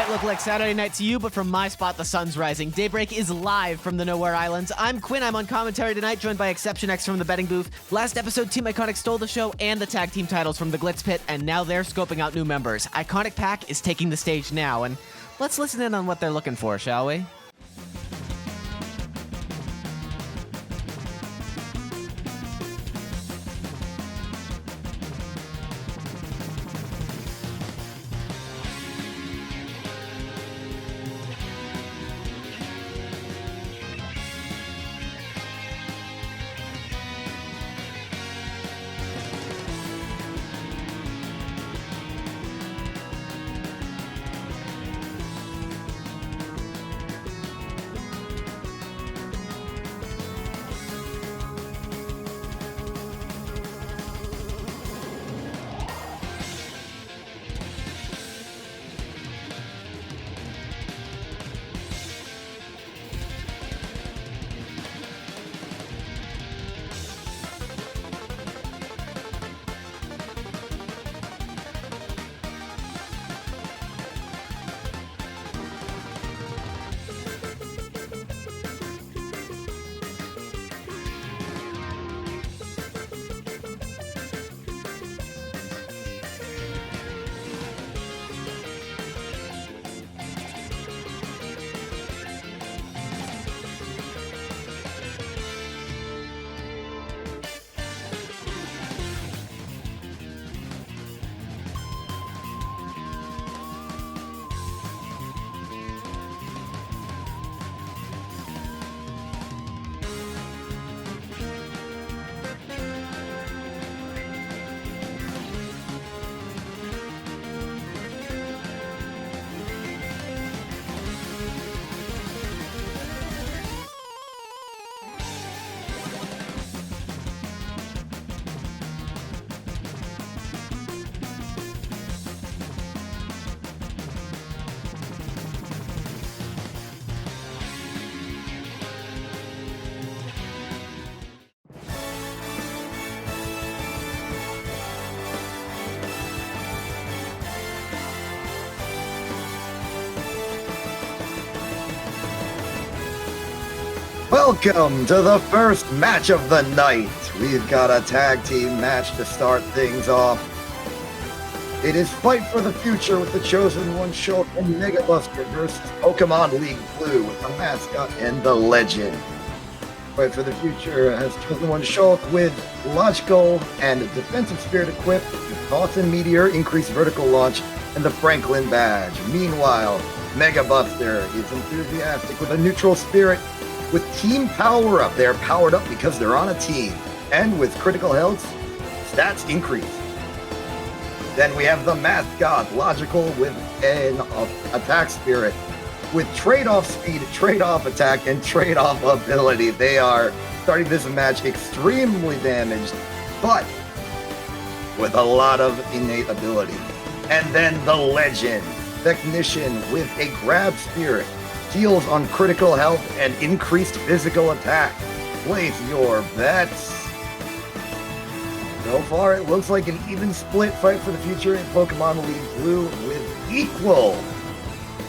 might look like Saturday night to you, but from my spot, the sun's rising. Daybreak is live from the Nowhere Islands. I'm Quinn. I'm on commentary tonight, joined by Exception X from the betting booth. Last episode, Team Iconic stole the show and the tag team titles from the Glitz Pit, and now they're scoping out new members. Iconic Pack is taking the stage now, and let's listen in on what they're looking for, shall we? Welcome to the first match of the night. We've got a tag team match to start things off. It is Fight for the Future with the Chosen One Shulk and Mega Buster versus Pokemon League Blue with the mascot and the legend. Fight for the Future has Chosen One Shulk with Logical and Defensive Spirit equipped with Toss and Meteor, increased vertical launch, and the Franklin badge. Meanwhile, Mega Buster is enthusiastic with a Neutral Spirit with Team Power Up. They're powered up because they're on a team. And with Critical Health, stats increase. Then we have the mascot, Logical, with an Attack Spirit. With trade-off speed, trade-off attack, and trade-off ability. They are starting this match extremely damaged, but with a lot of innate ability. And then the Legend, Technician, with a Grab Spirit. Heals on critical health and increased physical attack. Place your bets. So far, it looks like an even split Fight for the Future in Pokemon League Blue with equal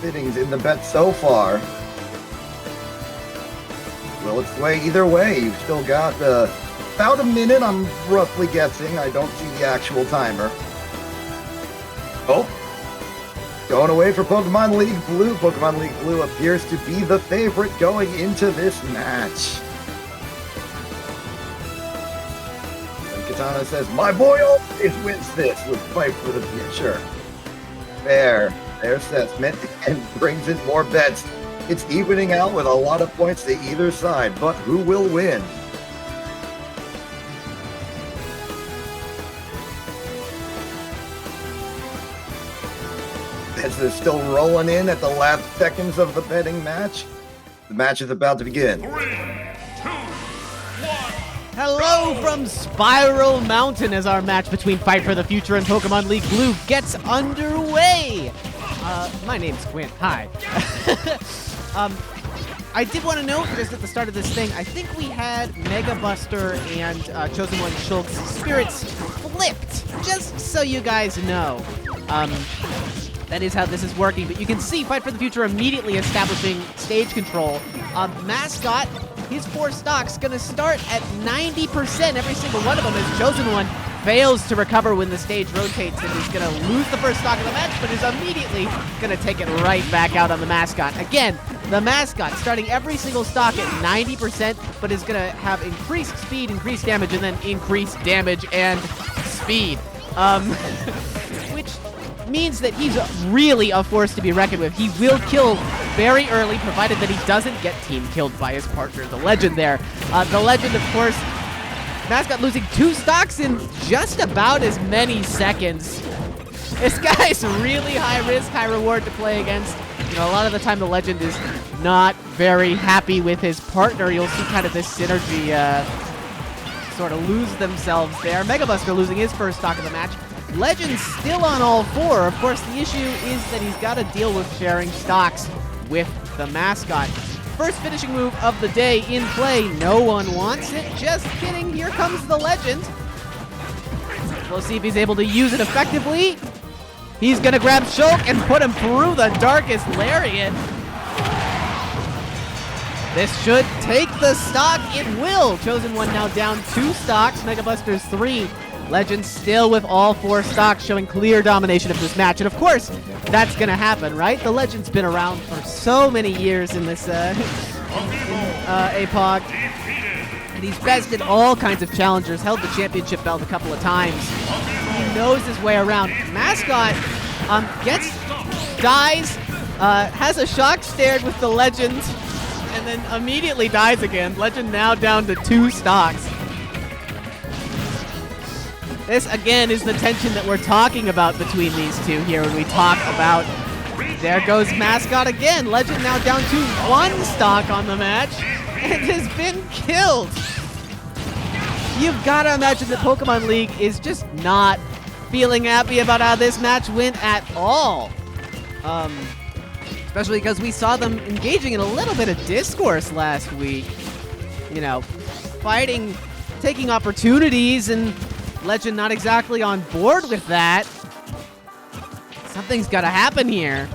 fittings in the bet so far. Will it sway either way? You've still got about a minute, I'm roughly guessing. I don't see the actual timer. Oh. Going away for Pokemon League Blue. Pokemon League Blue appears to be the favorite going into this match. And Katana says, my boy always wins this with Fight for the Future. Fair assessment, and brings in more bets. It's evening out with a lot of points to either side, but who will win? As they're still rolling in at the last seconds of the betting match, the match is about to begin. 3, 2, 1. Hello from Spiral Mountain as our match between Fight for the Future and Pokemon League Blue gets underway. My name's Quinn. Hi. I did want to note, just at the start of this thing, I think we had Mega Buster and Chosen One Shulk's spirits flipped, just so you guys know. That is how this is working, but you can see Fight for the Future immediately establishing stage control. Mascot, his 4 stocks, gonna start at 90%. Every single one of them is Chosen One. Fails to recover when the stage rotates and is gonna lose the first stock of the match, but is immediately gonna take it right back out on the Mascot. Again, the Mascot starting every single stock at 90%, but is gonna have increased speed, increased damage, and then increased damage and speed. Which means that he's really a force to be reckoned with. He will kill very early, provided that he doesn't get team killed by his partner, the Legend there. The Legend, of course, Mascot losing 2 stocks in just about as many seconds. This guy's really high risk, high reward to play against. You know, a lot of the time the Legend is not very happy with his partner. You'll see kind of this synergy sort of lose themselves there. Megabuster losing his first stock of the match. Legend's still on all 4. Of course, the issue is that he's got to deal with sharing stocks with the Mascot. First finishing move of the day in play. No one wants it. Just kidding. Here comes the Legend. We'll see if he's able to use it effectively. He's going to grab Shulk and put him through the Darkest Lariat. This should take the stock. It will. Chosen One now down 2 stocks. Megabuster's 3. Legend still with all 4 stocks, showing clear domination of this match. And of course, that's going to happen, right? The Legend's been around for so many years in this aPOG. And he's bested all kinds of challengers, held the championship belt a couple of times. He knows his way around. Mascot dies, has a shock stare with the Legend, and then immediately dies again. Legend now down to 2 stocks. This, again, is the tension that we're talking about between these two here when we talk about... There goes Mascot again. Legend now down to 1 stock on the match and has been killed. You've got to imagine that Pokemon League is just not feeling happy about how this match went at all. Especially because we saw them engaging in a little bit of discourse last week. You know, fighting, taking opportunities, and Legend not exactly on board with that. Something's got to happen here.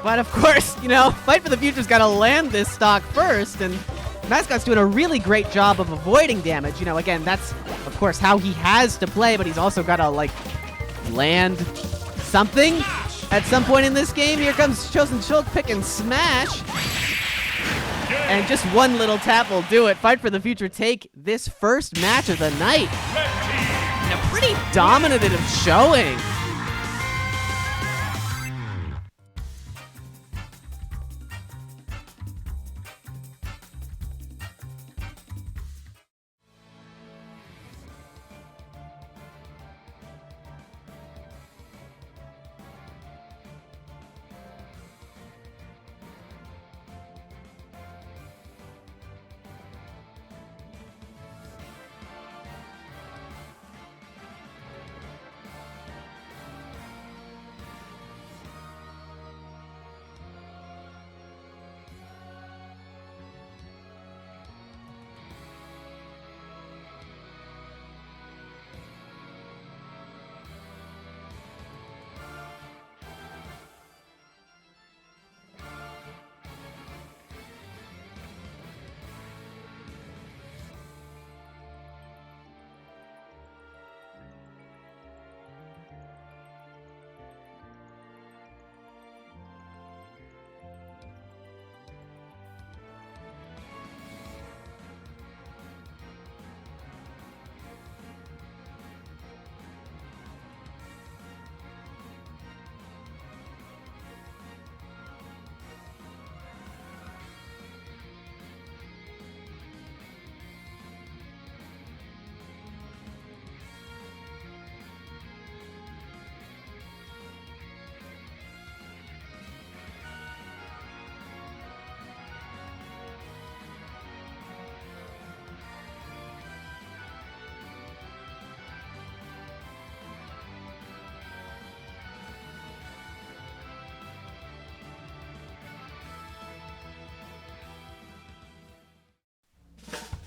But of course, you know, Fight for the Future's got to land this stock first, and Mascot's doing a really great job of avoiding damage. You know, again, that's, of course, how he has to play, but he's also got to, like, land something at some point in this game. Here comes Chosen Shulk, pick and smash. And just one little tap will do it. Fight for the Future take this first match of the night. And a pretty dominative showing.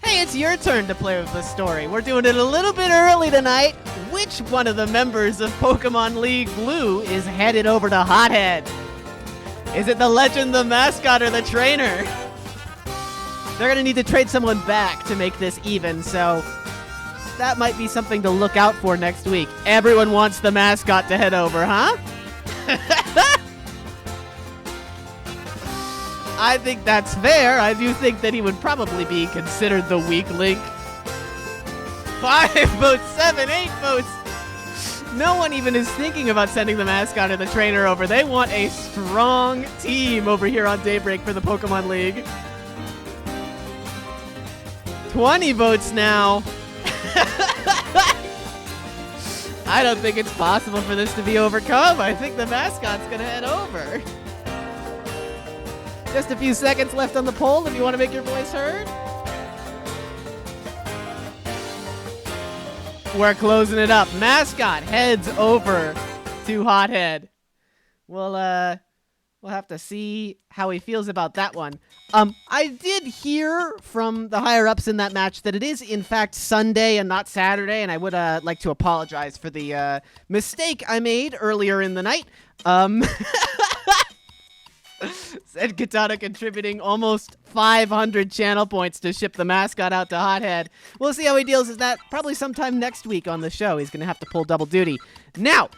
Hey, it's your turn to play with the story. We're doing it a little bit early tonight. Which which one of the members of Pokemon League Blue is headed over to Hothead? Is it the legend, the mascot, or the trainer? They're going to need to trade someone back to make this even, so that might be something to look out for next week. Everyone wants the mascot to head over, huh? I think that's fair. I do think that he would probably be considered the weak link. 5 votes, 7, 8 votes. No one even is thinking about sending the mascot or the trainer over. They want a strong team over here on Daybreak for the Pokemon League. 20 votes now. I don't think it's possible for this to be overcome. I think the mascot's going to head over. Just a few seconds left on the poll if you want to make your voice heard. We're closing it up. Mascot heads over to Hothead. We'll have to see how he feels about that one. I did hear from the higher-ups in that match that it is, in fact, Sunday and not Saturday, and I would like to apologize for the mistake I made earlier in the night. Said Katana contributing almost 500 channel points to ship the mascot out to Hothead. We'll see how he deals with that probably sometime next week on the show. He's going to have to pull double duty. Now,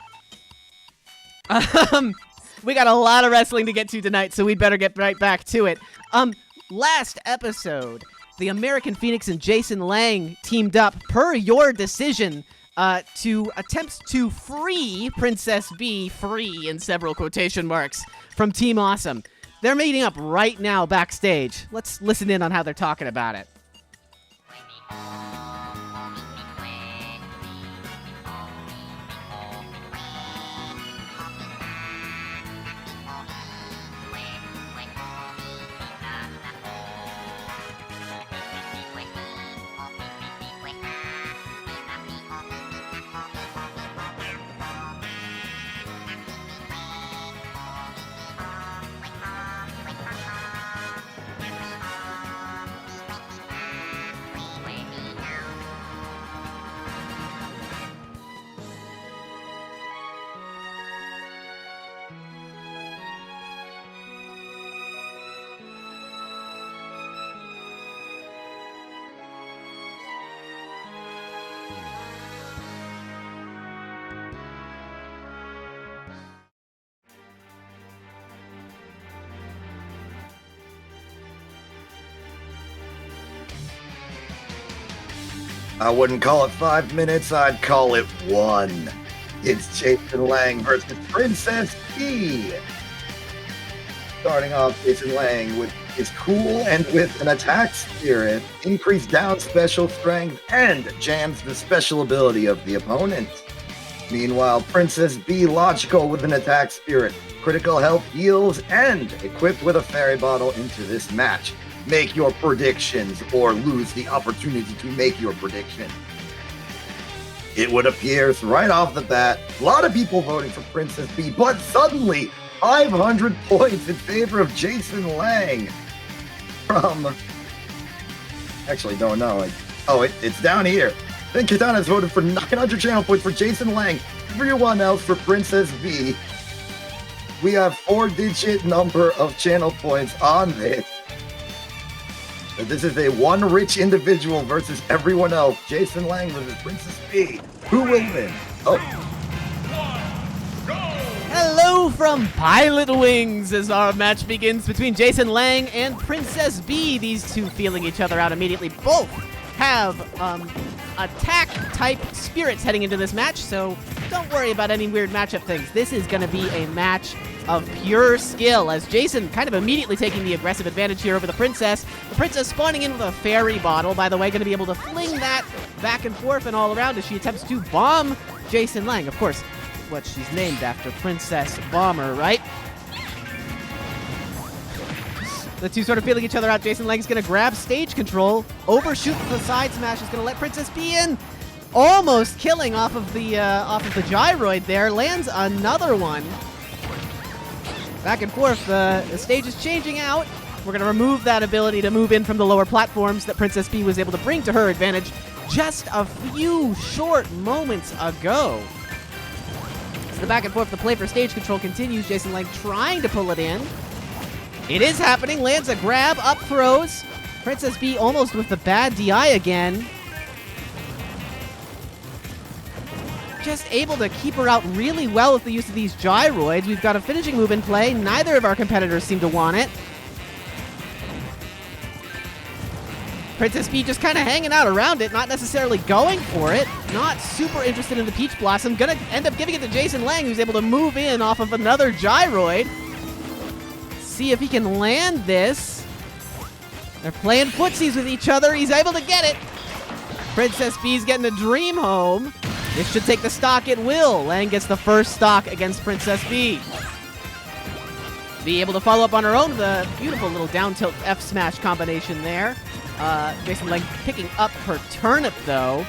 we got a lot of wrestling to get to tonight, so we'd better get right back to it. Last episode, the American Phoenix and Jason Lang teamed up per your decision to attempt to free Princess B, free in several quotation marks, from Team Awesome. They're meeting up right now backstage. Let's listen in on how they're talking about it. I wouldn't call it 5 minutes, I'd call it 1. It's Jason Lang versus Princess B. Starting off, Jason Lang is cool and with an attack spirit, increased down special strength, and jams the special ability of the opponent. Meanwhile, Princess B logical with an attack spirit, critical health heals, and equipped with a fairy bottle into this match. Make your predictions or lose the opportunity to make your prediction. It would appear right off the bat, a lot of people voting for Princess B, but suddenly 500 points in favor of Jason Lang from, actually don't know, it's down here. Then Katana's voted for 900 channel points for Jason Lang, everyone else for Princess B. We have 4-digit number of channel points on this. This is a one rich individual versus everyone else. Jason Lang versus Princess B. Who will win? Oh. Hello from Pilot Wings as our match begins between Jason Lang and Princess B. These two feeling each other out immediately. Both have attack-type spirits heading into this match, so don't worry about any weird matchup things. This is going to be a match of pure skill, as Jason kind of immediately taking the aggressive advantage here over the Princess. The Princess spawning in with a fairy bottle, by the way, going to be able to fling that back and forth and all around as she attempts to bomb Jason Lang. Of course, what she's named after, Princess Bomber, right? The two sort of feeling each other out. Jason Lang is going to grab stage control, overshoot the side smash, is going to let Princess B in. Almost killing off of the gyroid there. Lands another one. Back and forth, the stage is changing out. We're going to remove that ability to move in from the lower platforms that Princess B was able to bring to her advantage. just a few short moments ago. So the back and forth, the play for stage control continues. Jason Lang trying to pull it in. It is happening. Lands a grab, up throws. Princess B almost with the bad DI again. Just able to keep her out really well with the use of these gyroids. We've got a finishing move in play. Neither of our competitors seem to want it. Princess B just kind of hanging out around it, not necessarily going for it. Not super interested in the Peach Blossom. Gonna end up giving it to Jason Lang, who's able to move in off of another gyroid. See if he can land this. They're playing footsies with each other. He's able to get it. Princess B's getting a dream home. This should take the stock at will. Lang gets the first stock against Princess B. Be able to follow up on her own. The beautiful little down tilt F smash combination there. Jason Lang picking up her turnip, though.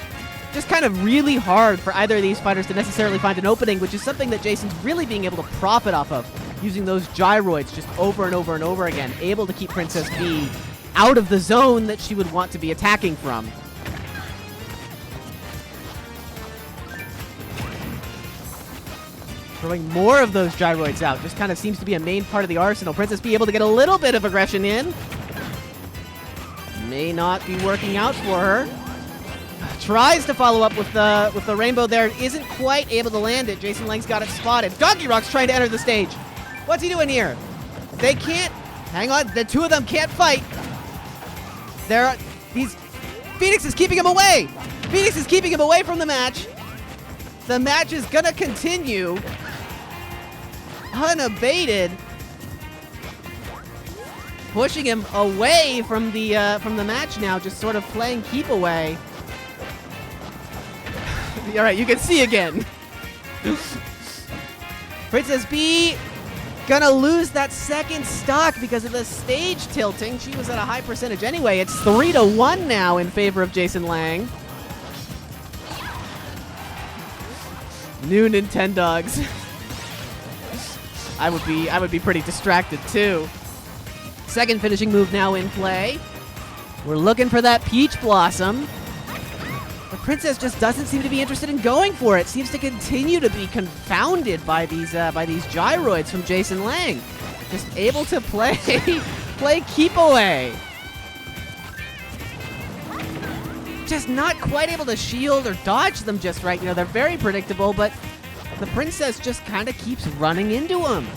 Just kind of really hard for either of these fighters to necessarily find an opening, which is something that Jason's really being able to profit off of, using those gyroids just over and over and over again, able to keep Princess B out of the zone that she would want to be attacking from. Throwing more of those gyroids out. Just kind of seems to be a main part of the arsenal. Princess B able to get a little bit of aggression in. May not be working out for her. Tries to follow up with the rainbow there. Isn't quite able to land it. Jason Lang's got it spotted. Donkey Rock's trying to enter the stage. What's he doing here? They can't. Hang on. The two of them can't fight. Phoenix is keeping him away. Phoenix is keeping him away from the match. The match is gonna continue unabated, pushing him away from the match now, just sort of playing keep away. All right, you can see again. Princess B gonna lose that second stock because of the stage tilting. She was at a high percentage anyway. It's 3-1 now in favor of Jason Lang. New Nintendogs. I would be pretty distracted too. Second finishing move now in play. We're looking for that Peach Blossom. The Princess just doesn't seem to be interested in going for it. Seems to continue to be confounded by these gyroids from Jason Lang. Just able to play keep away. Just not quite able to shield or dodge them just right. You know, they're very predictable, but the Princess just kind of keeps running into them.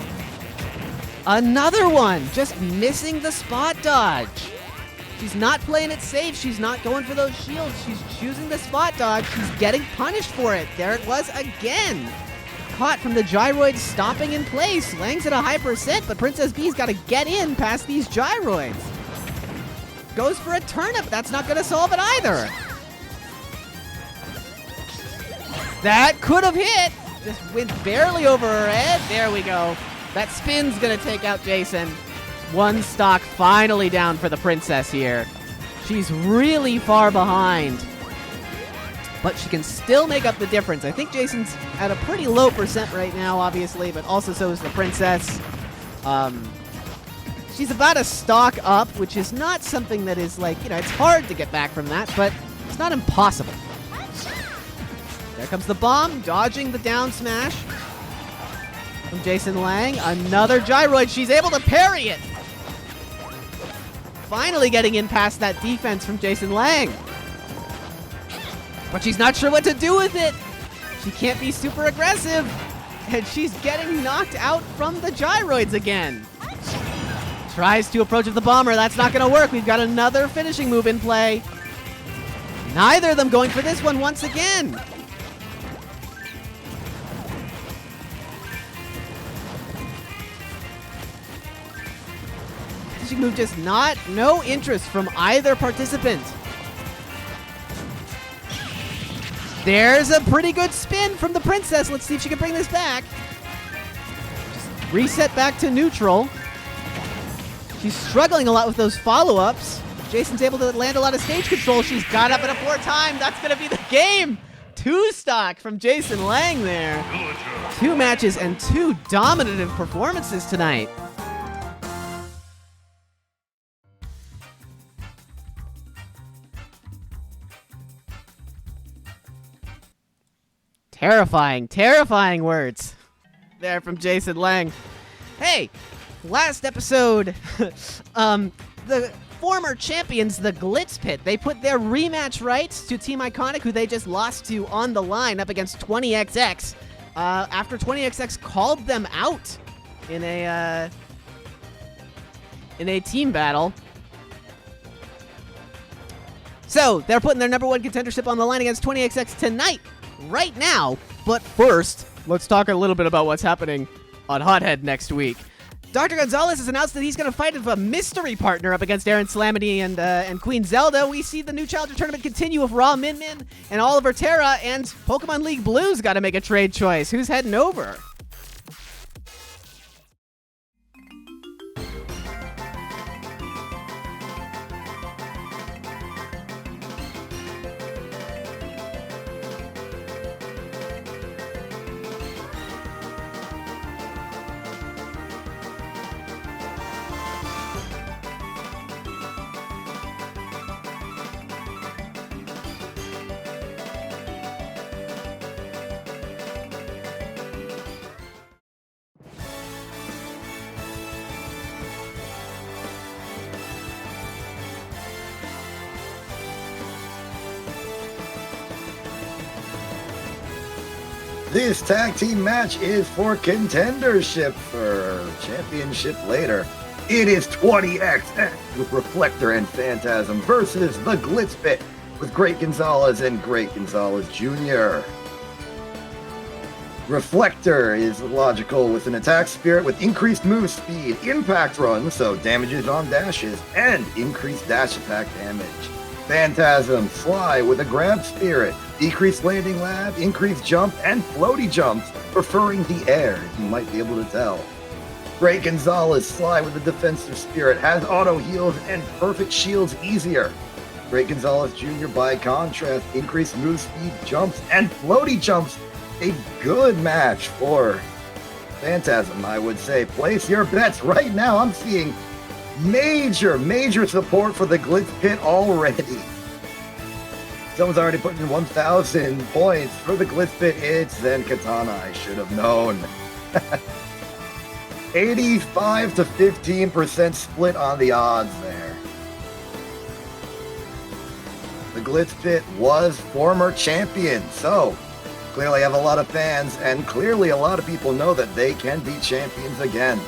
Another one, just missing the spot dodge. She's not playing it safe. She's not going for those shields. She's choosing the spot dodge. She's getting punished for it. There it was again. Caught from the gyroids stopping in place. Lang's at a high percent, but Princess B's got to get in past these gyroids. Goes for a turnip. That's not going to solve it either. That could have hit. Just went barely over her head. There we go. That spin's going to take out Jason. One stock finally down for the Princess here. She's really far behind, but she can still make up the difference. I think Jason's at a pretty low percent right now, obviously, but also so is the Princess. She's about a stock up, which is not something that is like, you know, it's hard to get back from that, but it's not impossible. There comes the bomb, dodging the down smash from Jason Lang. Another gyroid. She's able to parry it. Finally getting in past that defense from Jason Lang. But she's not sure what to do with it. She can't be super aggressive. And she's getting knocked out from the gyroids again. Tries to approach with the bomber. That's not going to work. We've got another finishing move in play. Neither of them going for this one once again. Finishing move just no interest from either participant. There's a pretty good spin from the Princess. Let's see if she can bring this back. Just reset back to neutral. She's struggling a lot with those follow-ups. Jason's able to land a lot of stage control. She's got up at a 4-time. That's going to be the game. 2 stock from Jason Lang there. 2 matches and 2 dominative performances tonight. Terrifying, terrifying words there from Jason Lang. Hey, last episode, the former champions, the Glitz Pit, they put their rematch rights to Team Iconic, who they just lost to, on the line up against 20XX. After 20XX called them out in a team battle. So, they're putting their number 1 contendership on the line against 20XX tonight, right now. But first, let's talk a little bit about what's happening on Hothead next week. Dr. Gonzalez has announced that he's going to fight with a mystery partner up against Aaron Slamity and Queen Zelda. We see the new Challenger Tournament continue with Raw Min Min and Oliver Terra, and Pokemon League Blue's got to make a trade choice. Who's heading over? This tag team match is for contendership for championship later. It is 20XX with Reflector and Phantasm versus the Glitz Pit with Great Gonzalez and Great Gonzalez Jr. Reflector is logical with an attack spirit with increased move speed, impact run, so damages on dashes, and increased dash attack damage. Phantasm, Sly with a grab spirit, decreased landing lab, increased jump, and floaty jumps, preferring the air, if you might be able to tell. Great Gonzalez, Sly with a defensive spirit, has auto heals and perfect shields easier. Great Gonzalez Jr. by contrast, increased move speed, jumps, and floaty jumps. A good match for Phantasm, I would say. Place your bets right now. I'm seeing major support for the Glitz Pit already. Someone's already put in 1,000 points for the Glitz Pit. It's Zen Katana. I should have known. 85 to 15% split on the odds there. The Glitz Pit was former champion, so clearly have a lot of fans, and clearly a lot of people know that they can be champions again.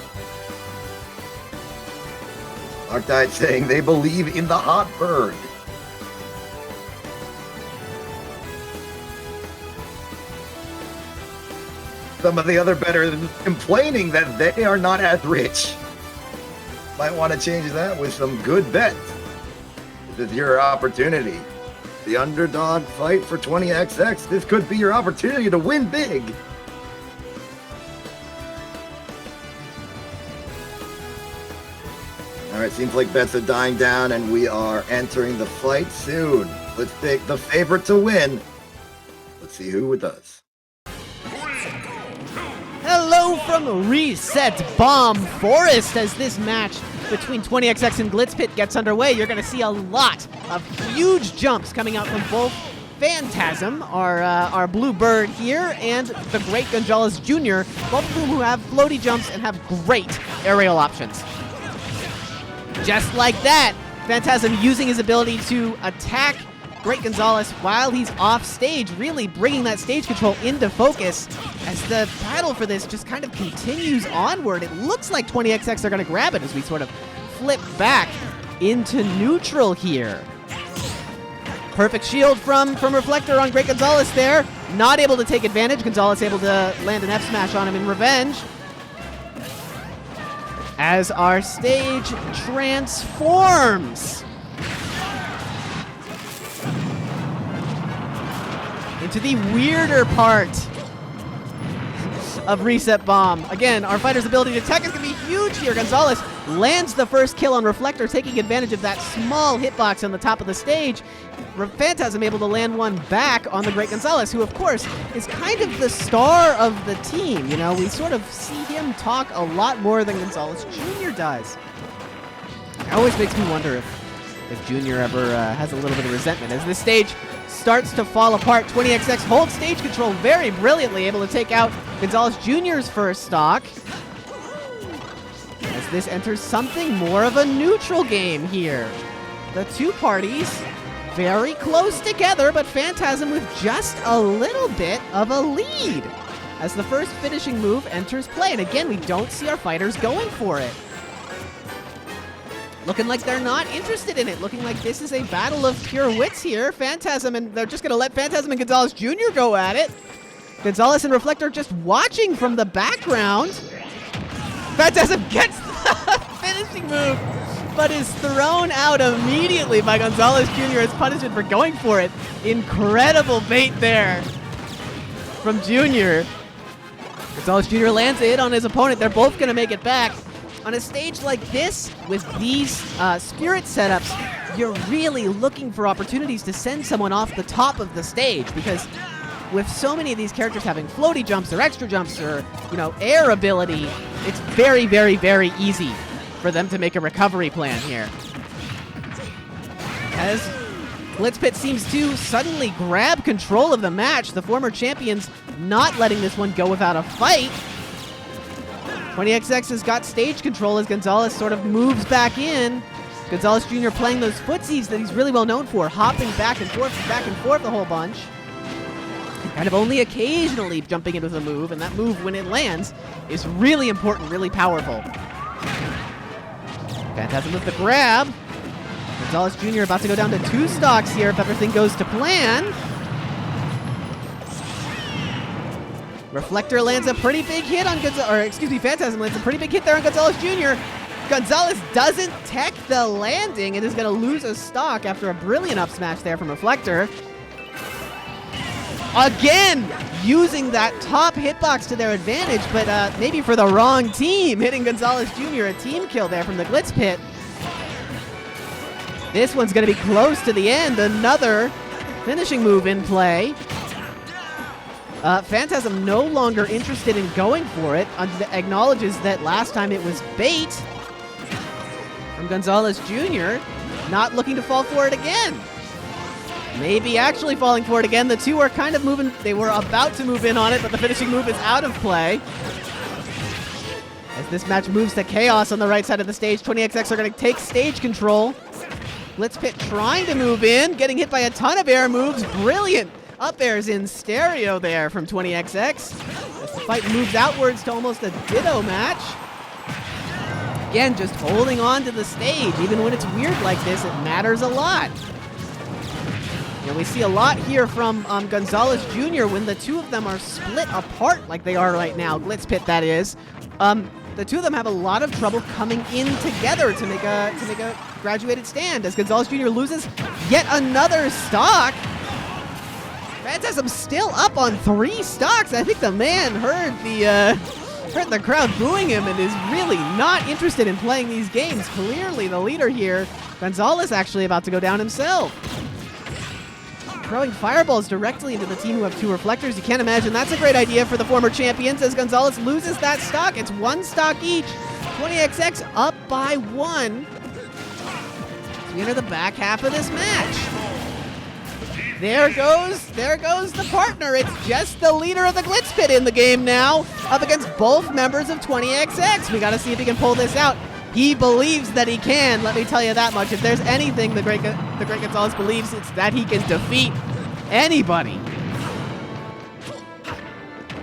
Arctide saying they believe in the hot bird. Some of the other bettors complaining that they are not as rich. Might want to change that with some good bets. This is your opportunity. The underdog fight for 20XX. This could be your opportunity to win big. All right, seems like bets are dying down, and we are entering the fight soon. Let's pick the favorite to win. Let's see who it does. Hello from Reset Bomb Forest. As this match between 20XX and Glitz Pit gets underway, you're going to see a lot of huge jumps coming out from both Phantasm, our blue bird here, and the Great Gonzalez Jr., both of whom who have floaty jumps and have great aerial options. Just like that, Phantasm using his ability to attack Great Gonzalez while he's off stage, really bringing that stage control into focus as the battle for this just kind of continues onward. It looks like 20XX are going to grab it as we sort of flip back into neutral here. Perfect shield from Reflector on Great Gonzalez there. Not able to take advantage. Gonzalez able to land an F smash on him in revenge. As our stage transforms into the weirder part of Reset Bomb. Again, our fighter's ability to attack is going to be huge here. Gonzalez lands the first kill on Reflector, taking advantage of that small hitbox on the top of the stage. Phantasm able to land one back on the Great Gonzalez, who, of course, is kind of the star of the team. You know, we sort of see him talk a lot more than Gonzalez Jr. does. It always makes me wonder if Jr. ever has a little bit of resentment, as this stage starts to fall apart. 20XX holds stage control very brilliantly, able to take out Gonzalez Jr.'s first stock. As this enters something more of a neutral game here. The two parties very close together, but Phantasm with just a little bit of a lead as the first finishing move enters play. And again, we don't see our fighters going for it. Looking like they're not interested in it. Looking like this is a battle of pure wits here. Phantasm, and they're just going to let Phantasm and Gonzalez Jr. go at it. Gonzalez and Reflector just watching from the background. Phantasm gets the finishing move, but is thrown out immediately by Gonzalez Jr. as punishment for going for it. Incredible bait there from Jr. Gonzalez Jr. lands it on his opponent. They're both going to make it back. On a stage like this, with these spirit setups, you're really looking for opportunities to send someone off the top of the stage, because with so many of these characters having floaty jumps or extra jumps or, air ability, it's very, very, very easy for them to make a recovery plan here. As Blitzpit seems to suddenly grab control of the match, the former champions not letting this one go without a fight. 20XX has got stage control as Gonzalez sort of moves back in. Gonzalez Jr. playing those footsies that he's really well known for, hopping back and forth a whole bunch. Kind of only occasionally jumping into the move, and that move, when it lands, is really important, really powerful. Phantasm with the grab. Gonzalez Jr. about to go down to 2 stocks here if everything goes to plan. Reflector lands a pretty big hit on Phantasm lands a pretty big hit there on Gonzalez Jr. Gonzalez doesn't tech the landing and is going to lose a stock after a brilliant up smash there from Reflector. Again, using that top hitbox to their advantage, but maybe for the wrong team, hitting Gonzalez Jr. a team kill there from the Glitz Pit. This one's going to be close to the end. Another finishing move in play. Phantasm no longer interested in going for it. Acknowledges that last time it was bait from Gonzalez Jr. Not looking to fall for it again. Maybe actually falling for it again. The two are kind of moving. They were about to move in on it, but the finishing move is out of play. As this match moves to chaos on the right side of the stage, 20XX are going to take stage control. Blitzpit trying to move in, getting hit by a ton of air moves. Brilliant up airs in stereo there from 20XX. As the fight moves outwards to almost a ditto match. Again, just holding on to the stage. Even when it's weird like this, it matters a lot. We see a lot here from Gonzalez Jr. when the two of them are split apart like they are right now. Glitz Pit, that is. The two of them have a lot of trouble coming in together to make a graduated stand. As Gonzalez Jr. loses yet another stock. Phantasm still up on 3 stocks. I think the man heard the crowd booing him and is really not interested in playing these games. Clearly the leader here. Gonzalez actually about to go down himself. Throwing fireballs directly into the team who have 2 reflectors. You can't imagine that's a great idea for the former champions as Gonzalez loses that stock. It's 1 stock each. 20XX up by 1. We enter the back half of this match. There goes the partner. It's just the leader of the Glitz Pit in the game now, up against both members of 20XX. We got to see if he can pull this out. He believes that he can, let me tell you that much. If there's anything the great Gonzalez believes, it's that he can defeat anybody.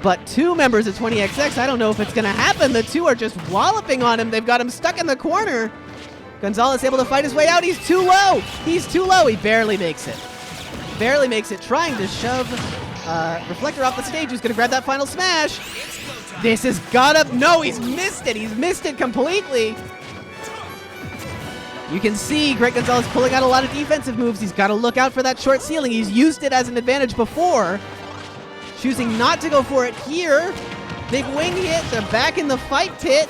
But 2 members of 20XX, I don't know if it's going to happen. The 2 are just walloping on him. They've got him stuck in the corner. Gonzalez able to fight his way out. He's too low. He's too low. He barely makes it. Barely makes it, trying to shove Reflector off the stage. Who's going to grab that final smash? This has got to... No, he's missed it. He's missed it completely. You can see Great Gonzalez pulling out a lot of defensive moves. He's got to look out for that short ceiling. He's used it as an advantage before. Choosing not to go for it here. Big wing hit. They're back in the fight pit.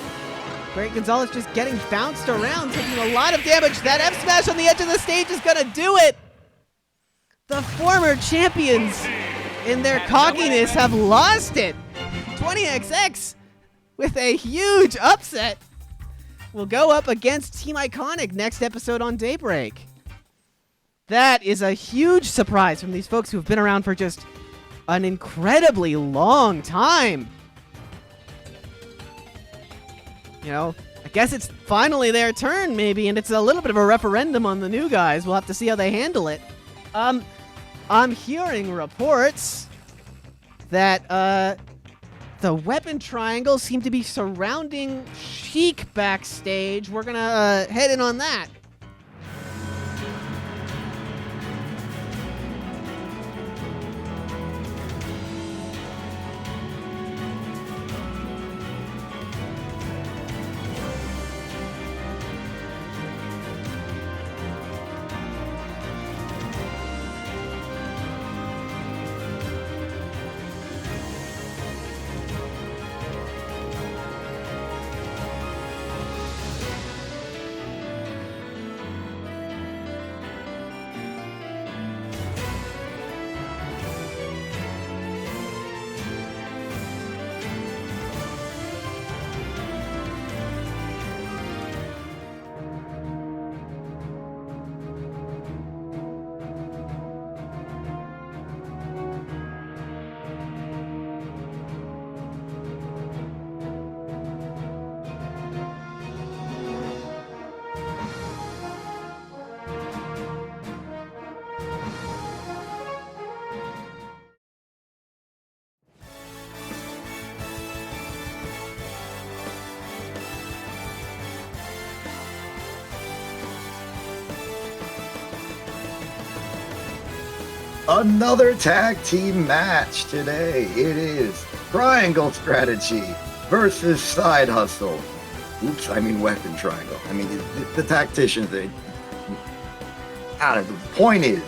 Great Gonzalez just getting bounced around, taking a lot of damage. That F smash on the edge of the stage is going to do it. The former champions, in their cockiness, have lost it. 20XX, with a huge upset, will go up against Team Iconic next episode on Daybreak. That is a huge surprise from these folks who've been around for just an incredibly long time. You know, I guess it's finally their turn, maybe, and it's a little bit of a referendum on the new guys. We'll have to see how they handle it. I'm hearing reports that, the weapon triangles seem to be surrounding Sheik backstage. We're gonna, head in on that. Another tag team match today. It is Triangle Strategy versus Side Hustle. Oops, I mean Weapon Triangle. I mean the tacticians. The point is,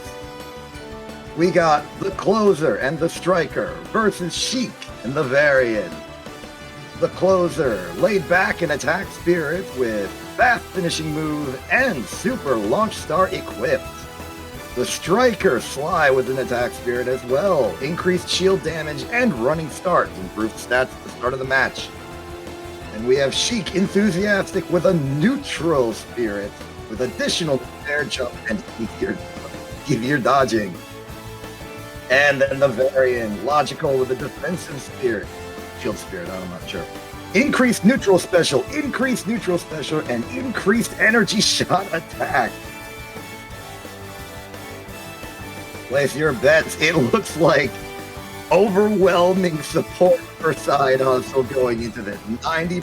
we got the Closer and the Striker versus Sheik and the Varian. The Closer laid back and attack spirit with fast finishing move and super launch star equipped. The Striker sly with an attack spirit as well, increased shield damage and running start, improved stats at the start of the match. And we have Sheik enthusiastic with a neutral spirit with additional air jump and easier dodging. And then the Varian logical with a defensive spirit, shield spirit, I'm not sure. Increased neutral special, and increased energy shot attack. Place your bets. It looks like overwhelming support for Side Hustle going into this. 90%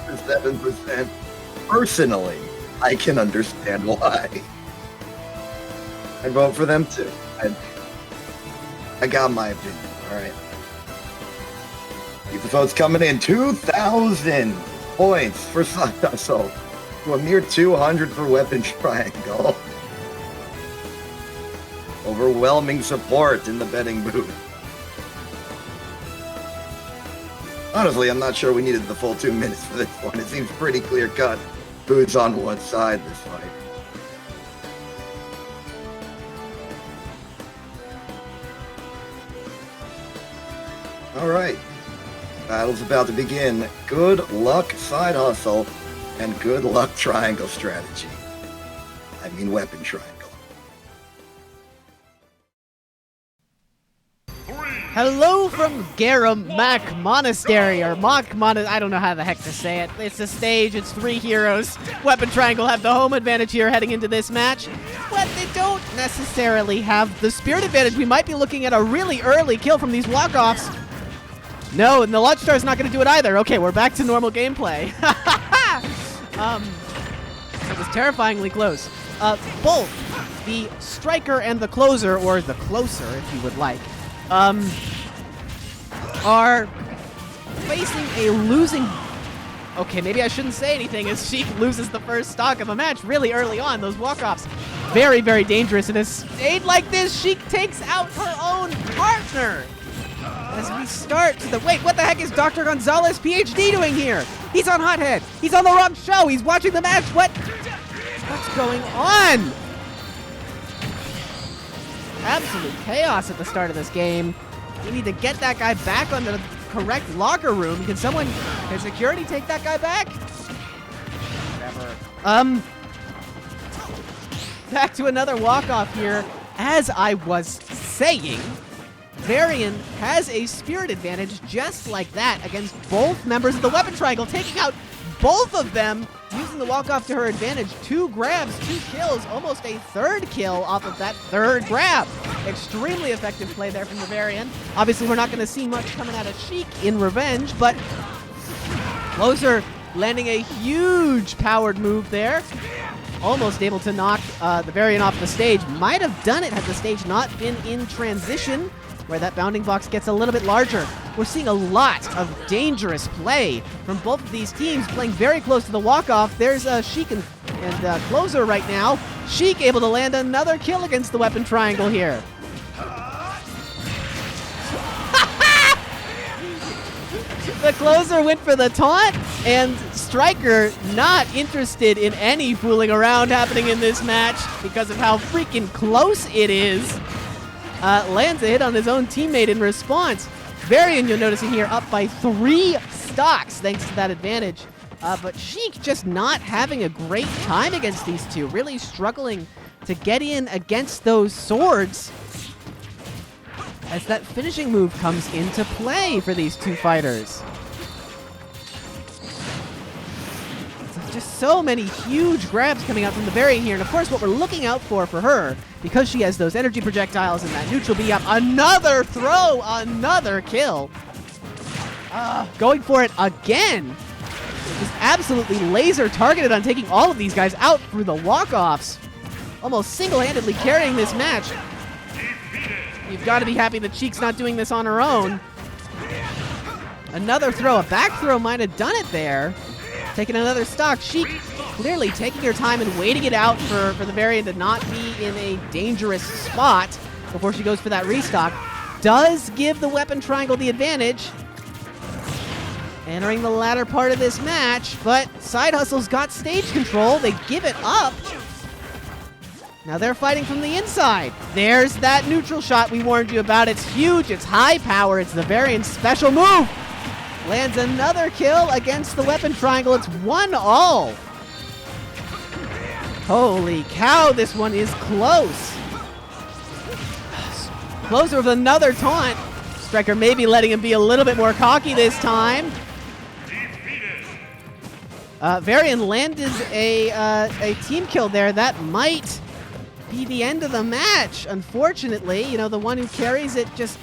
to 7%. Personally, I can understand why. I'd vote for them too. I got my opinion. All right. Keep the votes coming in. 2,000 points for Side Hustle to a mere 200 for Weapon Triangle. Overwhelming support in the betting booth. Honestly, I'm not sure we needed the full 2 minutes for this one. It seems pretty clear cut who's on what side this fight. All right. Battle's about to begin. Good luck, Side Hustle, and good luck, Triangle Strategy. I mean, Weapon Triangle. Hello from Garam Monastery, or I don't know how the heck to say it. It's a stage, it's 3 heroes. Weapon Triangle have the home advantage here heading into this match, but they don't necessarily have the spirit advantage. We might be looking at a really early kill from these walk-offs. No, and the Launch Star is not going to do it either. Okay, we're back to normal gameplay. It was terrifyingly close. Both the Striker and the Closer, or the Closer if you would like, are facing a losing... Okay, maybe I shouldn't say anything as Sheik loses the first stock of a match really early on. Those walk-offs, very, very dangerous. In a stage like this, Sheik takes out her own partner. As we start to the... Wait, what the heck is Dr. Gonzalez, PhD, doing here? He's on Hothead. He's on the wrong show. He's watching the match. What's going on? Absolute chaos at the start of this game. We need to get that guy back on the correct locker room. Can security take that guy back? Whatever. back to another walk-off here. As I was saying, Varian has a spirit advantage just like that against both members of the weapon triangle, taking out both of them, using the walk-off to her advantage. 2 grabs, 2 kills, almost a 3rd kill off of that 3rd grab. Extremely effective play there from the Varian. Obviously, we're not going to see much coming out of Sheik in revenge, but Closer landing a huge powered move there. Almost able to knock the Varian off the stage. Might have done it had the stage not been in transition, where that bounding box gets a little bit larger. We're seeing a lot of dangerous play from both of these teams, playing very close to the walk-off. There's Sheik and Closer right now. Sheik able to land another kill against the weapon triangle here. The Closer went for the taunt, and Striker not interested in any fooling around happening in this match because of how freaking close it is. Lands a hit on his own teammate in response. Varian, you'll notice in here, up by 3 stocks thanks to that advantage. But Sheik just not having a great time against these two, really struggling to get in against those swords as that finishing move comes into play for these two fighters. Just so many huge grabs coming out from the Varian here. And of course, what we're looking out for her, because she has those energy projectiles and that neutral B up, another throw, another kill. Going for it again. Just absolutely laser targeted on taking all of these guys out through the walk-offs. Almost single-handedly carrying this match. You've got to be happy that Sheik's not doing this on her own. Another throw, a back throw might have done it there. Taking another stock. Sheik clearly taking her time and waiting it out for the Varian to not be in a dangerous spot before she goes for that restock. Does give the weapon triangle the advantage. Entering the latter part of this match, but Side Hustle's got stage control. They give it up. Now they're fighting from the inside. There's that neutral shot we warned you about. It's huge, it's high power, it's the Varian's special move. Lands another kill against the weapon triangle. It's 1-all. Holy cow, this one is close. Closer with another taunt. Striker maybe letting him be a little bit more cocky this time. Varian landed a team kill there. That might be the end of the match, unfortunately. You know, the one who carries it just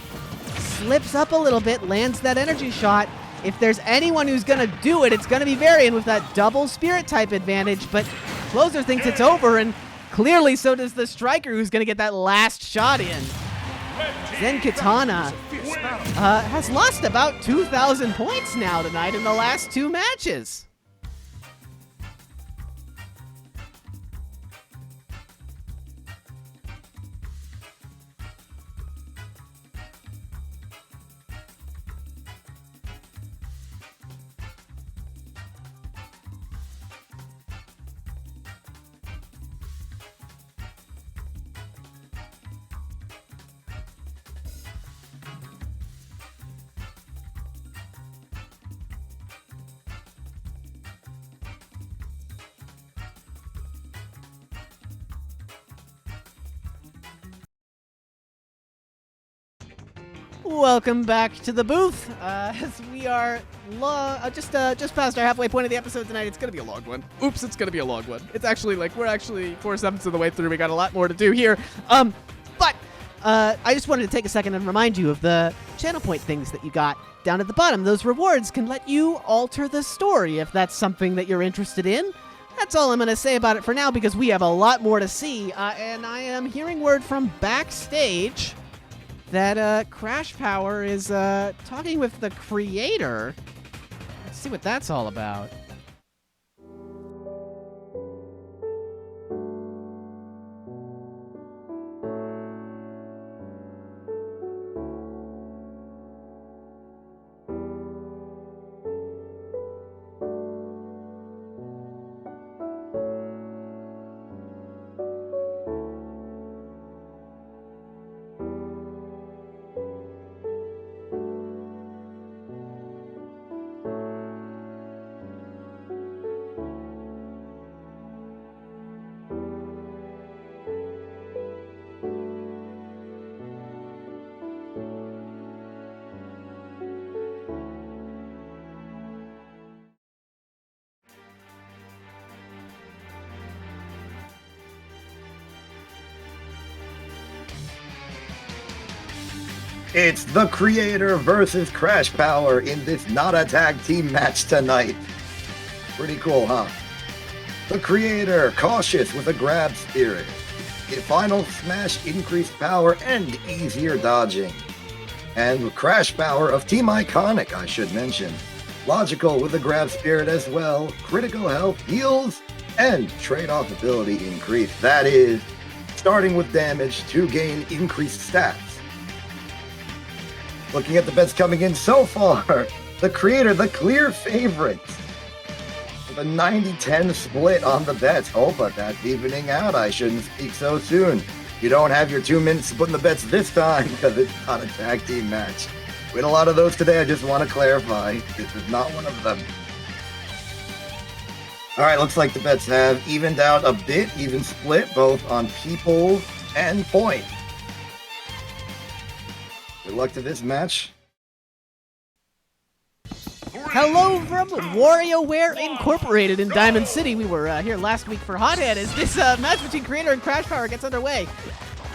slips up a little bit, lands that energy shot. If there's anyone who's going to do it, it's going to be Varian with that double spirit type advantage, but Closer thinks it's over, and clearly so does the Striker, who's going to get that last shot in. Zen Katana has lost about 2,000 points now tonight in the last 2 matches. Welcome back to the booth. As we are just past our halfway point of the episode tonight. It's gonna be a long one. Oops, it's gonna be a long one. It's actually we're actually 4/7 of the way through. We got a lot more to do here. But I just wanted to take a second and remind you of the channel point things that you got down at the bottom. Those rewards can let you alter the story if that's something that you're interested in. That's all I'm going to say about it for now, because we have a lot more to see. And I am hearing word from backstage that Crash Power is talking with the creator. Let's see what that's all about. It's the Creator versus Crash Power in this not a tag team match tonight. Pretty cool, huh? The Creator, cautious with a grab spirit. A final smash, increased power, and easier dodging. And Crash Power of Team Iconic, I should mention. Logical with a grab spirit as well, critical health, heals, and trade-off ability increase. That is, starting with damage to gain increased stats. Looking at the bets coming in so far, the Creator, the clear favorite. With a 90-10 split on the bets. Oh, but that's evening out. I shouldn't speak so soon. You don't have your 2 minutes splitting the bets this time because it's not a tag team match. We had a lot of those today. I just want to clarify. This is not one of them. All right, looks like the bets have evened out a bit, even split, both on people and point. Good luck to this match. Hello from WarioWare Incorporated in Diamond City. We were here last week for Hothead as this match between Creator and Crash Power gets underway.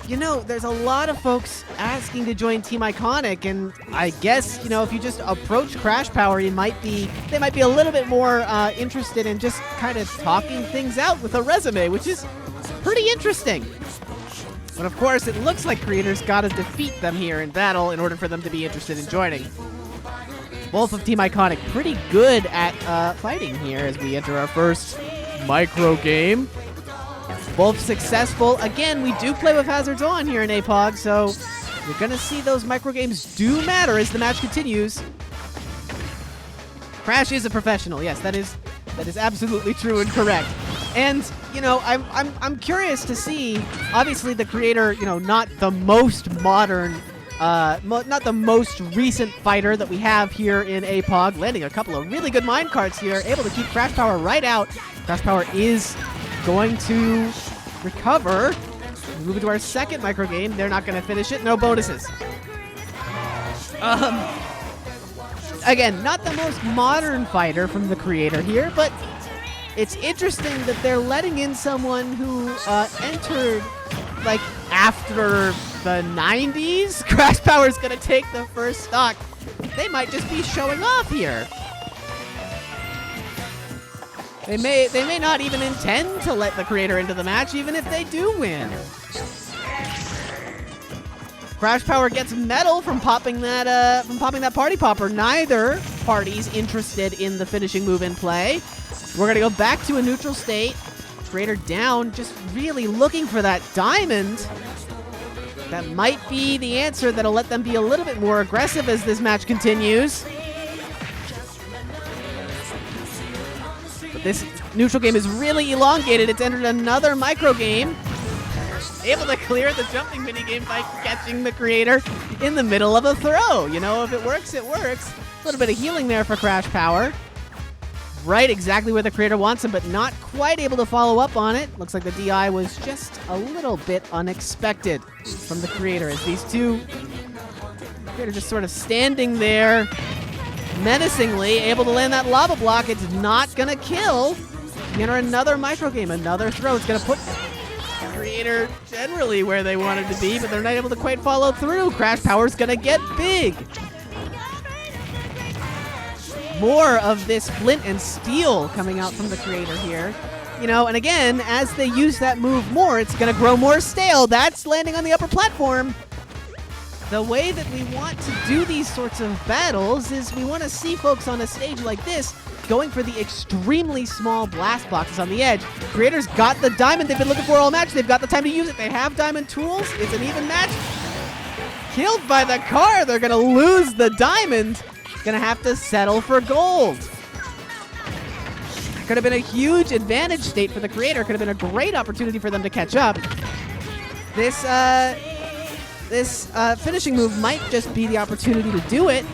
You know, there's a lot of folks asking to join Team Iconic, and I guess, you know, if you just approach Crash Power, they might be a little bit more interested in just kind of talking things out with a resume, which is pretty interesting. But of course, it looks like Creator's got to defeat them here in battle in order for them to be interested in joining. Both of Team Iconic pretty good at fighting here as we enter our first micro game. Both successful. Again, we do play with hazards on here in aPOG, so you're going to see those micro games do matter as the match continues. Crash is a professional. Yes, that is absolutely true and correct. And, you know, I'm curious to see, obviously the Creator, you know, not the most modern not the most recent fighter that we have here in aPOG, landing a couple of really good mine carts here, able to keep Crash Power right out. Crash Power is going to recover. We move into our second micro game. They're not going to finish it. No bonuses. Again, not the most modern fighter from the Creator here, but it's interesting that they're letting in someone who entered like after the 90s. Crash Power's gonna take the first stock. They might just be showing off here. They may not even intend to let the Creator into the match, even if they do win. Crash Power gets medal from popping that party popper. Neither party's interested in the finishing move in play. We're gonna go back to a neutral state. Creator down, just really looking for that diamond. That might be the answer that'll let them be a little bit more aggressive as this match continues. But this neutral game is really elongated. It's entered another micro game. Able to clear the jumping minigame by catching the Creator in the middle of a throw. You know, if it works, it works. A little bit of healing there for Crash Power. Right exactly where the Creator wants him, but not quite able to follow up on it. Looks like the DI was just a little bit unexpected from the Creator as these two Creator just sort of standing there menacingly, able to land that lava block. It's not going to kill. We enter another micro game, another throw. It's going to put Creator generally where they wanted to be, but they're not able to quite follow through. Crash Power's going to get big. More of this flint and steel coming out from the Creator here. You know, and again, as they use that move more, it's going to grow more stale. That's landing on the upper platform. The way that we want to do these sorts of battles is we want to see folks on a stage like this going for the extremely small blast boxes on the edge. Creator's got the diamond they've been looking for all match. They've got the time to use it. They have diamond tools. It's an even match. Killed by the car. They're going to lose the diamond. Gonna have to settle for gold. Could have been a huge advantage state for the Creator. Could have been a great opportunity for them to catch up. This finishing move might just be the opportunity to do it.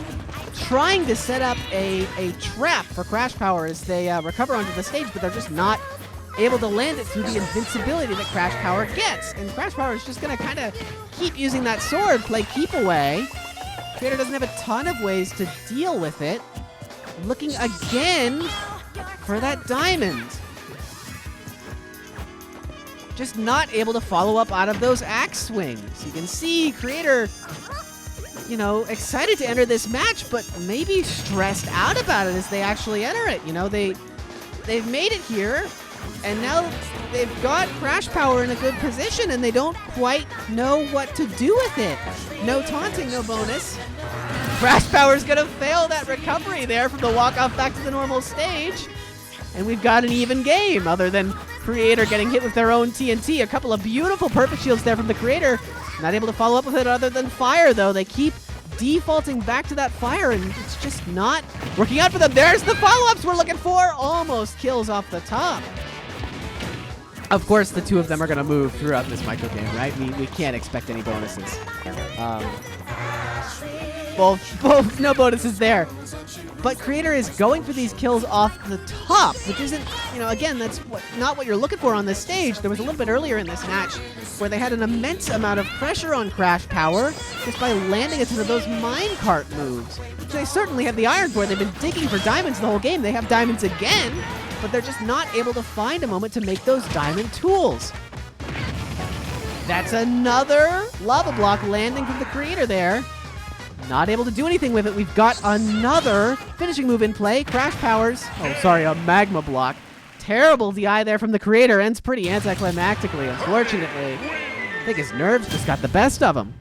Trying to set up a trap for Crash Power as they recover onto the stage, but they're just not able to land it through the invincibility that Crash Power gets. And Crash Power is just gonna kind of keep using that sword, play keep away. Creator doesn't have a ton of ways to deal with it. Looking again for that diamond. Just not able to follow up out of those axe swings. You can see Creator, you know, excited to enter this match, but maybe stressed out about it as they actually enter it. You know, they've made it here, and now they've got Crash Power in a good position, and they don't quite know what to do with it. No taunting, no bonus. Crash Power's gonna fail that recovery there from the walk-off back to the normal stage. And we've got an even game, other than Creator getting hit with their own TNT. A couple of beautiful perfect shields there from the Creator. Not able to follow up with it other than fire, though. They keep defaulting back to that fire, and it's just not working out for them. There's the follow-ups we're looking for. Almost kills off the top. Of course, the two of them are going to move throughout this micro game, right? We can't expect any bonuses. Both no bonuses there. But Creator is going for these kills off the top, which isn't, you know, again, that's not what you're looking for on this stage. There was a little bit earlier in this match where they had an immense amount of pressure on Crash Power just by landing a ton of those minecart moves, which they certainly have the iron for. They've been digging for diamonds the whole game. They have diamonds again, but they're just not able to find a moment to make those diamond tools. That's another lava block landing from the Creator there. Not able to do anything with it. We've got another finishing move in play. Crash Powers. Oh, sorry, a magma block. Terrible DI there from the Creator. Ends pretty anticlimactically, unfortunately. I think his nerves just got the best of him.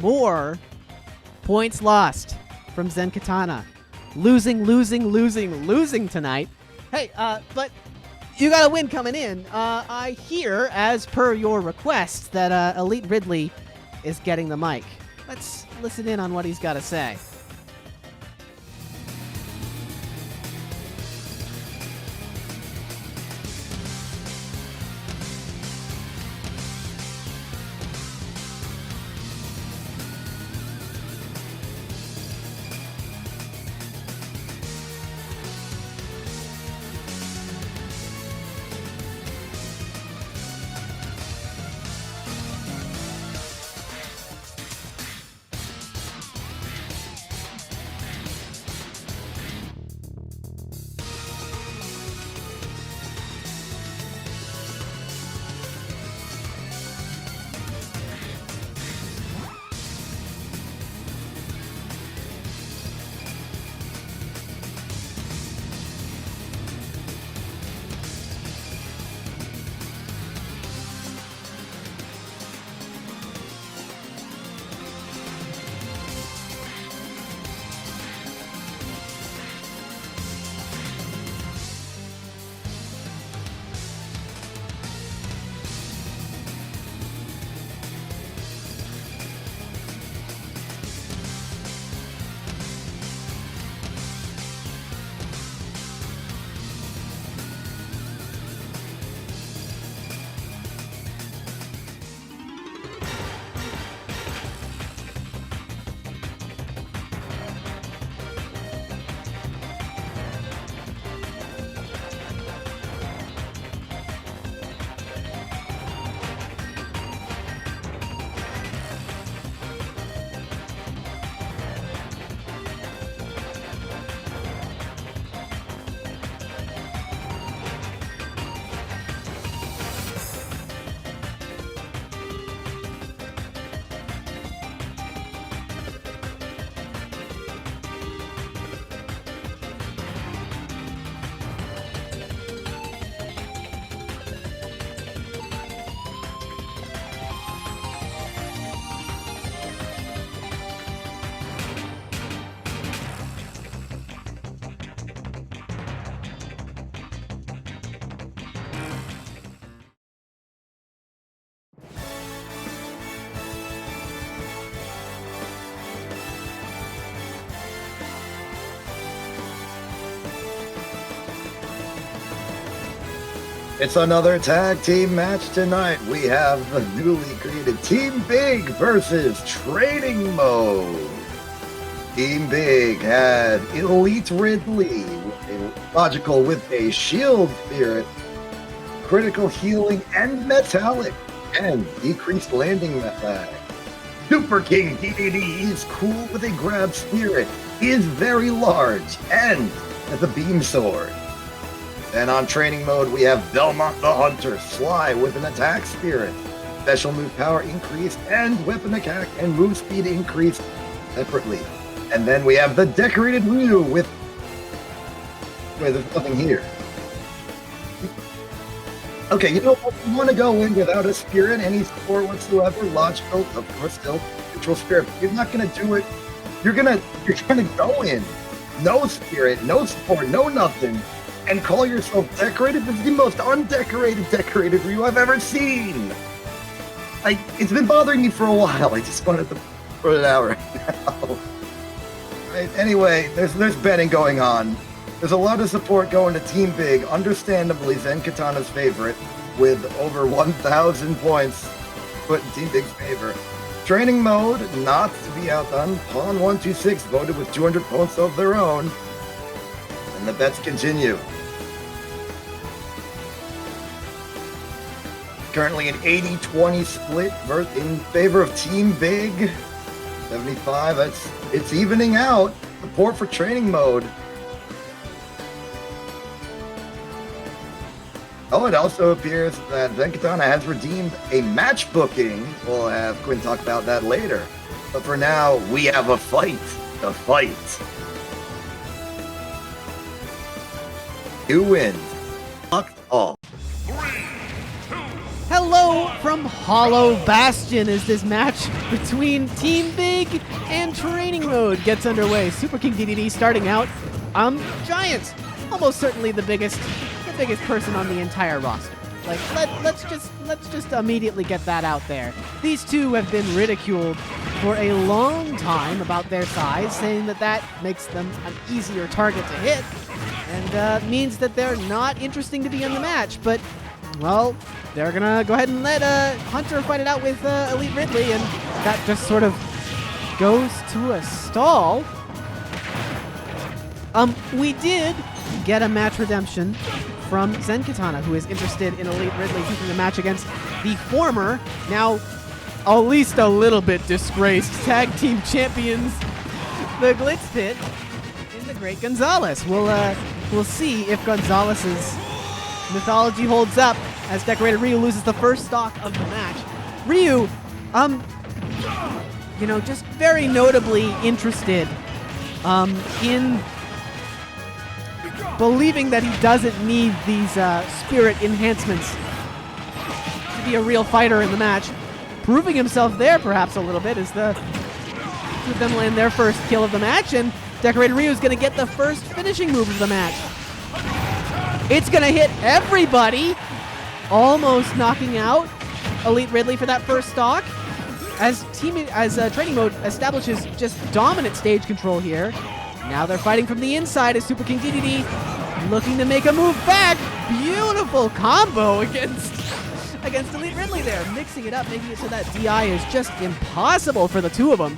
More points lost from Zen Katana. Losing tonight. Hey, but you got a win coming in. I hear, as per your request, that Elite Ridley is getting the mic. Let's listen in on what he's got to say. It's another tag team match tonight. We have the newly created Team Big versus Trading Mode. Team Big had Elite Ridley, Logical with a Shield Spirit, Critical Healing and Metallic, and Decreased Landing Lag. Super King DDD is cool with a grab spirit, is very large, and has a beam sword. Then on training mode, we have Belmont the Hunter, Sly with an attack spirit, special move power increased, and weapon attack and move speed increased separately. And then we have the Decorated Ryu with... Wait, there's nothing here. Okay, you know what? You want to go in without a spirit, any support whatsoever, logical, of course, still neutral spirit. But you're not going to do it. You're gonna go in, no spirit, no support, no nothing, and call yourself decorated. This is the most undecorated Decorated Ryu I've ever seen. It's been bothering me for a while. I just wanted to put it out right now. Right, anyway, there's betting going on. There's a lot of support going to Team Big, understandably Zen Katana's favorite, with over 1,000 points put in Team Big's favor. Training mode, not to be outdone. Pawn 126 voted with 200 points of their own. And the bets continue. Currently an 80-20 split in favor of Team Big. 75, it's evening out. Support for training mode. Oh, it also appears that Zen Katana has redeemed a match booking. We'll have Quinn talk about that later. But for now, we have a fight. A fight. Who wins? Fucked off. Hello from Hollow Bastion as this match between Team Big and Training Mode gets underway. Super King DDD starting out. Giants, almost certainly the biggest person on the entire roster. Like, let's just immediately get that out there. These two have been ridiculed for a long time about their size, saying that makes them an easier target to hit, and means that they're not interesting to be in the match. But, well, they're gonna go ahead and let Hunter fight it out with Elite Ridley, and that just sort of goes to a stall. We did get a match redemption from Zen Katana, who is interested in Elite Ridley taking the match against the former, now at least a little bit disgraced tag team champions, the Glitz Pit, in the Great Gonzalez. We'll see if Gonzalez's mythology holds up as Decorated Ryu loses the first stock of the match. Ryu, just very notably interested in believing that he doesn't need these spirit enhancements to be a real fighter in the match. Proving himself there perhaps a little bit as the two of them land their first kill of the match, and Decorated Ryu is going to get the first finishing move of the match. It's going to hit everybody, almost knocking out Elite Ridley for that first stock. As Training Mode establishes just dominant stage control here. Now they're fighting from the inside as Super King DDD looking to make a move back. Beautiful combo against Elite Ridley there. Mixing it up, making it so that DI is just impossible for the two of them.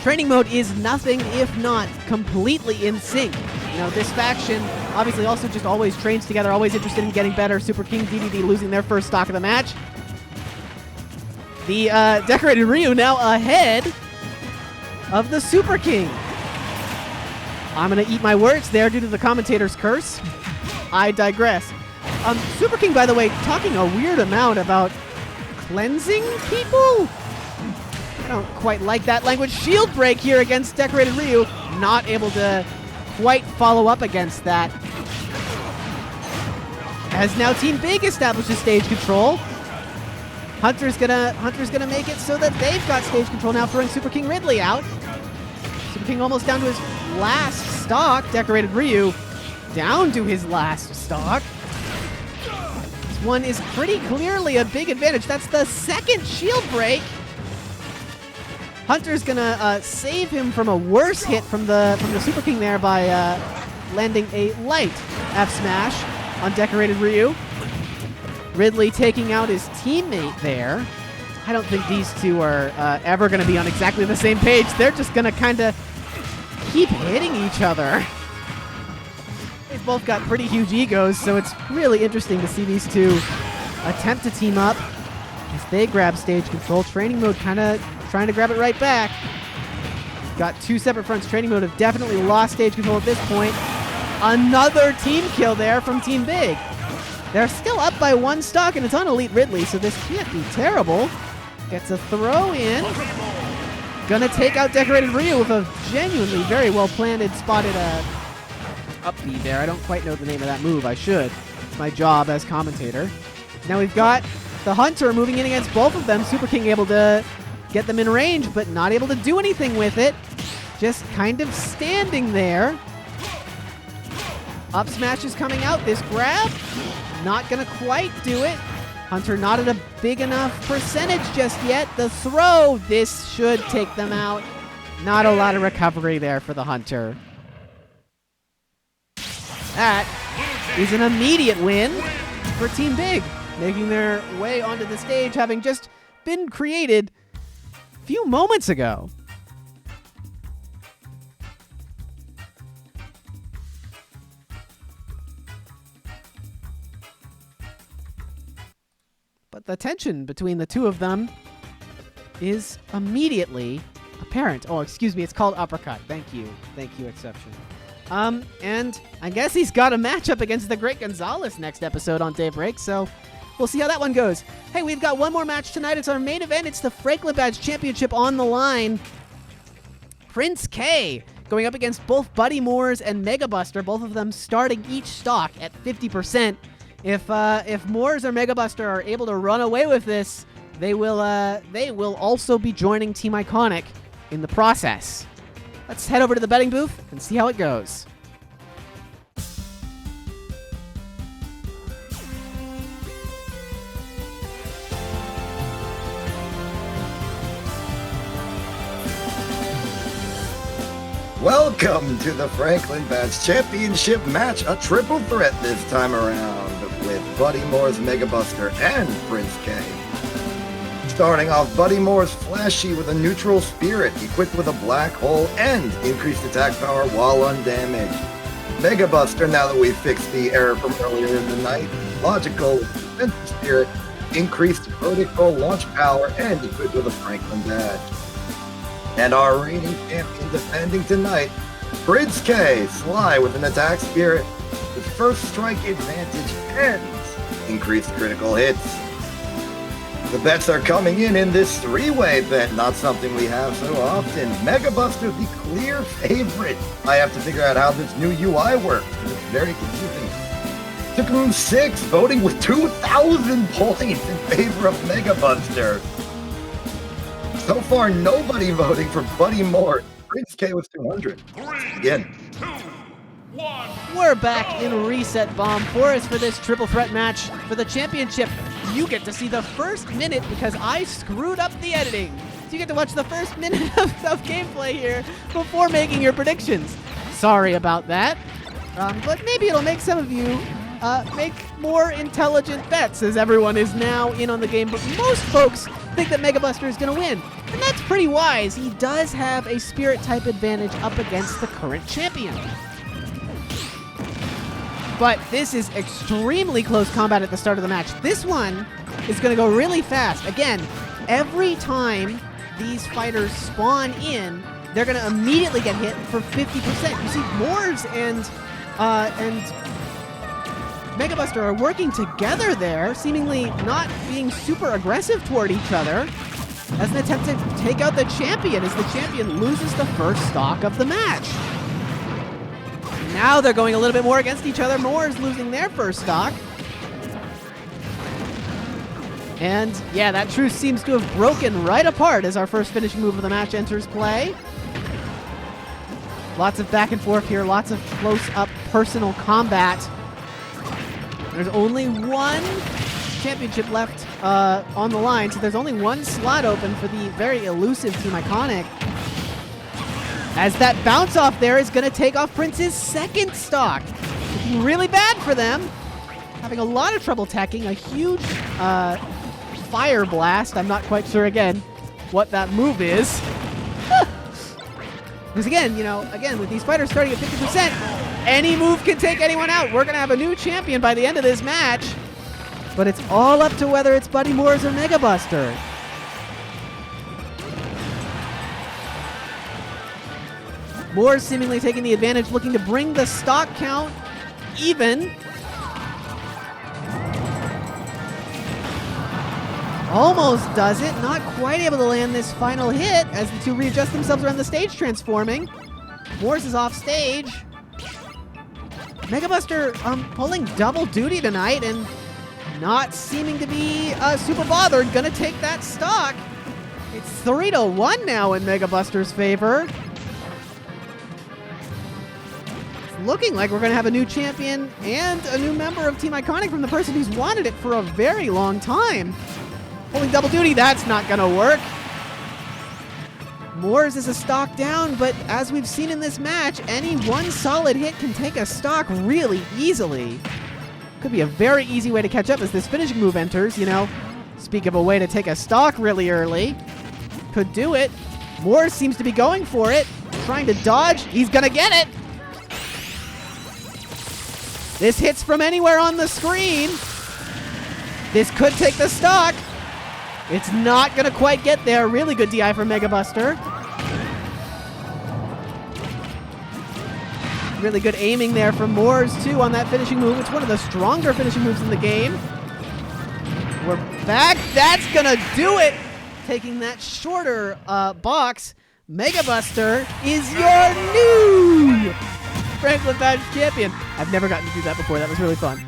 Training Mode is nothing if not completely in sync. This faction obviously also just always trains together, always interested in getting better. Super King DDD losing their first stock of the match. The Decorated Ryu now ahead of the Super King. I'm going to eat my words there due to the commentator's curse. I digress. Super King, by the way, talking a weird amount about cleansing people? I don't quite like that language. Shield break here against Decorated Ryu. Not able to quite follow up against that. As now Team Big establishes stage control. Hunter's gonna make it so that they've got stage control now, throwing Super King Ridley out. Super King almost down to his last stock. Decorated Ryu down to his last stock. This one is pretty clearly a big advantage. That's the second shield break. Hunter's gonna save him from a worse hit from the Super King there by landing a light F smash on Decorated Ryu. Ridley taking out his teammate there. I don't think these two are ever going to be on exactly the same page. They're just going to kind of keep hitting each other. They've both got pretty huge egos, so it's really interesting to see these two attempt to team up. as they grab stage control. Training mode kind of trying to grab it right back. Got two separate fronts. Training mode have definitely lost stage control at this point. Another team kill there from Team Big. They're still up by one stock, and it's on Elite Ridley, so this can't be terrible. Gets a throw in. Gonna take out Decorated Ryu with a genuinely very well-planted, spotted up B there. I don't quite know the name of that move. I should. It's my job as commentator. Now we've got the Hunter moving in against both of them. Super King able to get them in range, but not able to do anything with it. Just kind of standing there. Up smash is coming out. This grab, not gonna quite do it. Hunter not at a big enough percentage just yet. The throw, this should take them out. Not a lot of recovery there for the Hunter. That is an immediate win for Team Big, making their way onto the stage, having just been created a few moments ago. But the tension between the two of them is immediately apparent. Oh, excuse me, it's called Uppercut. Thank you, Exception. And I guess he's got a matchup against the Great Gonzalez next episode on Daybreak, so we'll see how that one goes. Hey, we've got one more match tonight. It's our main event. It's the Franklin Badge Championship on the line. Prince K going up against both Buddy Moores and Mega Buster, both of them starting each stock at 50%. If Moores or Mega Buster are able to run away with this, they will also be joining Team Iconic in the process. Let's head over to the betting booth and see how it goes. Welcome to the Franklin Badge Championship match, a triple threat this time around with Buddy Moore's Mega Buster and Prince K. Starting off, Buddy Moore's flashy with a neutral spirit equipped with a black hole and increased attack power while undamaged. Mega Buster, now that we've fixed the error from earlier in the night, logical with defensive spirit, increased vertical launch power and equipped with a Franklin Badge. And our reigning champion defending tonight, Prince K, Sly with an attack spirit, with first strike advantage and increased critical hits. The bets are coming in this three-way bet, not something we have so often. Mega Buster, the clear favorite. I have to figure out how this new UI works. It's very confusing. Took him 6, voting with 2,000 points in favor of Mega Buster. So far, nobody voting for Buddy Moore. Prince K with 200. Again. 2, 1. We're back in Reset Bomb Forest for this triple threat match for the championship. You get to see the first minute because I screwed up the editing. So you get to watch the first minute of gameplay here before making your predictions. Sorry about that. But maybe it'll make some of you make more intelligent bets as everyone is now in on the game. But most folks think that Mega Buster is going to win. And that's pretty wise. He does have a spirit type advantage up against the current champion. But this is extremely close combat at the start of the match. This one is going to go really fast. Again, every time these fighters spawn in, they're going to immediately get hit for 50%. You see, Moores and Mega Buster are working together there, seemingly not being super aggressive toward each other, as an attempt to take out the champion, as the champion loses the first stock of the match. Now they're going a little bit more against each other. Moore's losing their first stock. And yeah, that truce seems to have broken right apart as our first finishing move of the match enters play. Lots of back and forth here, lots of close-up personal combat. There's only one championship left on the line, so there's only one slot open for the very elusive Team Iconic. As that bounce off there is going to take off Prince's second stock. Looking really bad for them. Having a lot of trouble tacking a huge fire blast. I'm not quite sure, again, what that move is. Because again, with these fighters starting at 50%, any move can take anyone out. We're going to have a new champion by the end of this match. But it's all up to whether it's Buddy Moores or Mega Buster. Moores seemingly taking the advantage, looking to bring the stock count even. Almost does it. Not quite able to land this final hit as the two readjust themselves around the stage, transforming. Moores is off stage. Mega Buster pulling double duty tonight and not seeming to be super bothered. Gonna take that stock. It's 3-1 now in Mega Buster's favor. It's looking like we're gonna have a new champion and a new member of Team Iconic from the person who's wanted it for a very long time. Pulling double duty, that's not gonna work. Moores is a stock down, but as we've seen in this match, any one solid hit can take a stock really easily. Could be a very easy way to catch up as this finishing move enters, you know. Speak of a way to take a stock really early. Could do it. Moores seems to be going for it. Trying to dodge. He's gonna get it. This hits from anywhere on the screen. This could take the stock. It's not going to quite get there. Really good DI from Mega Buster. Really good aiming there from Moores, too, on that finishing move. It's one of the stronger finishing moves in the game. We're back. That's going to do it. Taking that shorter box, Mega Buster is your new Franklin Badge champion. I've never gotten to do that before. That was really fun.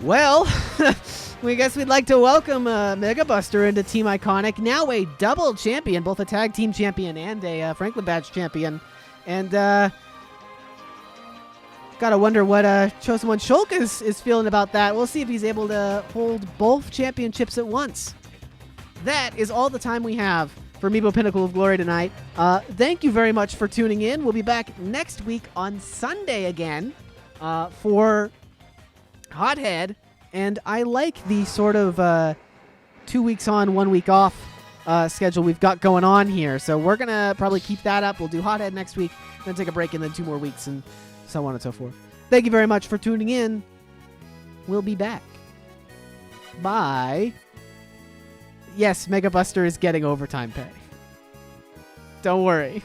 Well, we guess we'd like to welcome Mega Buster into Team Iconic, now a double champion, both a tag team champion and a Franklin Badge champion. And gotta wonder what Chosen One Shulk is feeling about that. We'll see if he's able to hold both championships at once. That is all the time we have for Amiibo Pinnacle of Glory tonight. Thank you very much for tuning in. We'll be back next week on Sunday again for Hothead, and I like the sort of 2 weeks on, 1 week off schedule we've got going on here. So we're going to probably keep that up. We'll do Hothead next week, then take a break, and then 2 more weeks, and so on and so forth. Thank you very much for tuning in. We'll be back. Bye. Yes, Mega Buster is getting overtime pay. Don't worry.